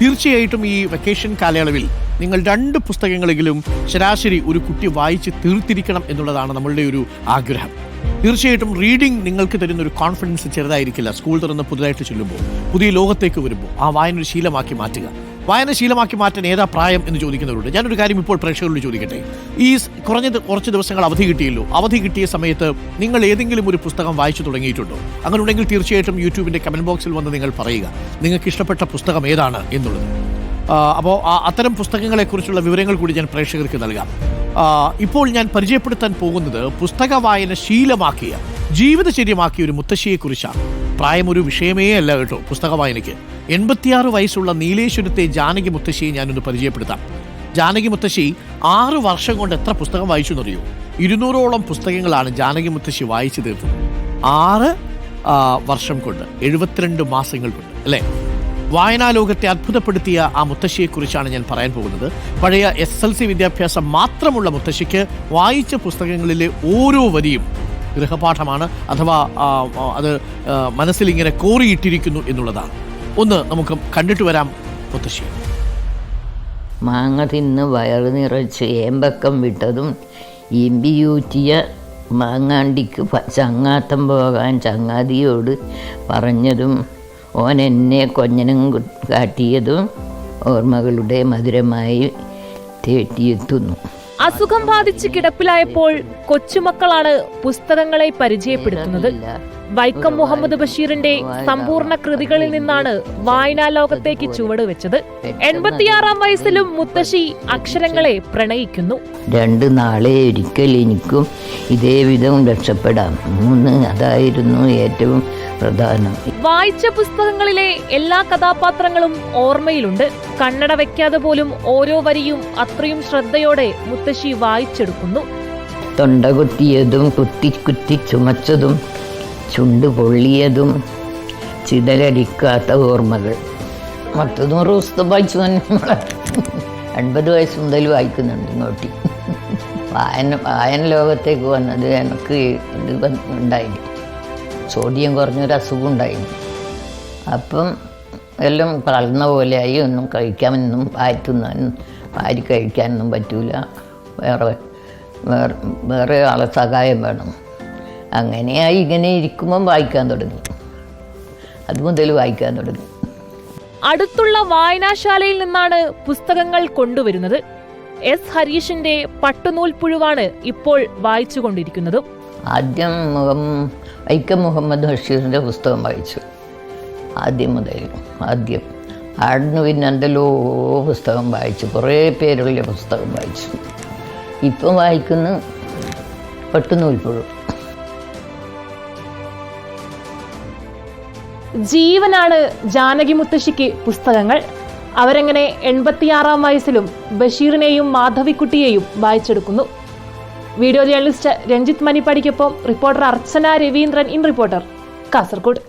തീർച്ചയായിട്ടും ഈ വെക്കേഷൻ കാലയളവിൽ നിങ്ങൾ 2 പുസ്തകങ്ങളെങ്കിലും ശരാശരി ഒരു കുട്ടി വായിച്ച് തീർത്തിരിക്കണം എന്നുള്ളതാണ് നമ്മളുടെ ഒരു ആഗ്രഹം. തീർച്ചയായിട്ടും റീഡിംഗ് നിങ്ങൾക്ക് തരുന്ന ഒരു കോൺഫിഡൻസ് ചെറുതായിരിക്കില്ല. സ്കൂൾ തുറന്ന് പുതുതായിട്ട് ചെല്ലുമ്പോൾ, പുതിയ ലോകത്തേക്ക് വരുമ്പോൾ ആ വായന ഒരു ശീലമാക്കി മാറ്റുക. വായന ശീലമാക്കി മാറ്റാൻ ഏതാ പ്രായം എന്ന് ചോദിക്കുന്നവരുണ്ട്. ഞാനൊരു കാര്യം ഇപ്പോൾ പ്രേക്ഷകരോട് ചോദിക്കട്ടെ. ഈ കുറഞ്ഞത് കുറച്ച് ദിവസങ്ങൾ അവധി കിട്ടിയല്ലോ. അവധി കിട്ടിയ സമയത്ത് നിങ്ങൾ ഏതെങ്കിലും ഒരു പുസ്തകം വായിച്ചു തുടങ്ങിയിട്ടുണ്ടോ? അങ്ങനെ ഉണ്ടെങ്കിൽ തീർച്ചയായിട്ടും യൂട്യൂബിൻ്റെ കമൻറ്റ് ബോക്സിൽ വന്ന് നിങ്ങൾ പറയുക നിങ്ങൾക്ക് ഇഷ്ടപ്പെട്ട പുസ്തകം ഏതാണ് എന്നുള്ളത്. അപ്പോൾ അത്തരം പുസ്തകങ്ങളെക്കുറിച്ചുള്ള വിവരങ്ങൾ കൂടി ഞാൻ പ്രേക്ഷകർക്ക് നൽകാം. ഇപ്പോൾ ഞാൻ പരിചയപ്പെടുത്താൻ പോകുന്നത് പുസ്തക വായന ശീലമാക്കിയ, ജീവിതചര്യമാക്കിയ ഒരു മുത്തശ്ശിയെക്കുറിച്ചാണ്. പ്രായം ഒരു വിഷയമേ അല്ല കേട്ടോ പുസ്തക വായനയ്ക്ക്. 86 വയസ്സുള്ള നീലേശ്വരത്തെ ജാനകി മുത്തശ്ശിയെ ഞാനൊന്ന് പരിചയപ്പെടുത്താം. ജാനകി മുത്തശ്ശി 6 വർഷം കൊണ്ട് എത്ര പുസ്തകം വായിച്ചു എന്നറിയോ? 200ഓളം പുസ്തകങ്ങളാണ് ജാനകി മുത്തശ്ശി വായിച്ചു തീർത്തത്. 6 വർഷം കൊണ്ട്, 72 മാസങ്ങൾ കൊണ്ട്, അല്ലേ? വായനാ ലോകത്തെ അത്ഭുതപ്പെടുത്തിയ ആ മുത്തശ്ശിയെക്കുറിച്ചാണ് ഞാൻ പറയാൻ പോകുന്നത്. പഴയ SLC വിദ്യാഭ്യാസം മാത്രമുള്ള മുത്തശ്ശിക്ക് വായിച്ച പുസ്തകങ്ങളിലെ ഓരോ വരിയും ഗൃഹപാഠമാണ്, അഥവാ അത് മനസ്സിലിങ്ങനെ കോറിയിട്ടിരിക്കുന്നു എന്നുള്ളതാണ്. ഒന്ന് നമുക്ക് കണ്ടിട്ട് വരാം മുത്തശ്ശി. മാങ്ങ തിന്ന് വയറ് നിറച്ച് ഏമ്പക്കം വിട്ടതും ഇമ്പിയൂറ്റിയ മാങ്ങാണ്ടിക്ക് ചങ്ങാത്തം പോകാൻ ചങ്ങാതിയോട് പറഞ്ഞതും ഓൻ എന്നെ കൊഞ്ഞനും കാട്ടിയതും ഓർമ്മകളുടെ മധുരമായി തേട്ടിയെത്തുന്നു. അസുഖം ബാധിച്ച് കിടപ്പിലായപ്പോൾ കൊച്ചുമക്കളാണ് പുസ്തകങ്ങളെ പരിചയപ്പെടുത്തുന്നത്. വൈക്കം മുഹമ്മദ് ബഷീറിന്റെ സമ്പൂർണ്ണ കൃതികളിൽ നിന്നാണ് വായനാ ലോകത്തേക്ക് ചുവടുവെച്ചത്. 86-ാം വയസ്സിലും മുത്തശ്ശി അക്ഷരങ്ങളെ പ്രണയിക്കുന്നു. 2 നാളെ ഒരിക്കൽ എനിക്കും ഇതേ വിധം രക്ഷപ്പെടാം. 3 അതായിരുന്നു ഏറ്റവും പ്രധാനം. വായിച്ച പുസ്തകങ്ങളിലെ എല്ലാ കഥാപാത്രങ്ങളും ഓർമ്മയിലുണ്ട്. കണ്ണട വെക്കാതെ പോലും ഓരോ വരിയും അത്രയും ശ്രദ്ധയോടെ മുത്തശ്ശി വായിച്ചെടുക്കുന്നു. തൊണ്ട കുത്തിയതും കുത്തി കുത്തി ചുമച്ചതും ചുണ്ട് പൊള്ളിയതും ചിതലടിക്കാത്ത ഓർമ്മകൾ. 100 പുസ്തകം വായിച്ചു. 80 വയസ്സ് മുതൽ വായിക്കുന്നുണ്ട് ഇങ്ങോട്ട്. വായന ലോകത്തേക്ക് വന്നത് എനിക്ക് ഇത് ഉണ്ടായില്ല. സോഡിയം കുറഞ്ഞൊരു അസുഖം ഉണ്ടായിരുന്നു. അപ്പം എല്ലാം കളർന്ന പോലെയായി. ഒന്നും കഴിക്കാനൊന്നും വാരി കഴിക്കാനൊന്നും പറ്റൂല. വേറെ ആളെ സഹായം വേണം. അങ്ങനെയായി ഇങ്ങനെ ഇരിക്കുമ്പം വായിക്കാൻ തുടങ്ങി. അത് മുതൽ വായിക്കാൻ തുടങ്ങി. അടുത്തുള്ള വായനാശാലയിൽ നിന്നാണ് പുസ്തകങ്ങൾ കൊണ്ടുവരുന്നത്. എസ് ഹരീഷിന്റെ പട്ടുനൂൽപ്പുഴുവാണ് ഇപ്പോൾ വായിച്ചുകൊണ്ടിരിക്കുന്നത്. ആദ്യം വൈക്കം മുഹമ്മദ് ബഷീറിൻ്റെ പുസ്തകം വായിച്ചു. ആദ്യം ആടുന്നു. പിന്നെ എന്തെല്ലോ പുസ്തകം വായിച്ചു. കുറേ പേരുള്ള പുസ്തകം വായിച്ചു. ഇപ്പം വായിക്കുന്ന പട്ടുനൂൽപ്പുഴു. ജീവനാണ് ജാനകി മുത്തശ്ശിക്ക് പുസ്തകങ്ങൾ. അവരെങ്ങനെ 86-ാം വയസ്സിലും ബഷീറിനെയും മാധവിക്കുട്ടിയെയും വായിച്ചെടുക്കുന്നു. വീഡിയോ ജേർണലിസ്റ്റ് രഞ്ജിത്ത് മണിപ്പാടിക്കൊപ്പം reporter Archana Raveendran, in reporter, Kasaragod.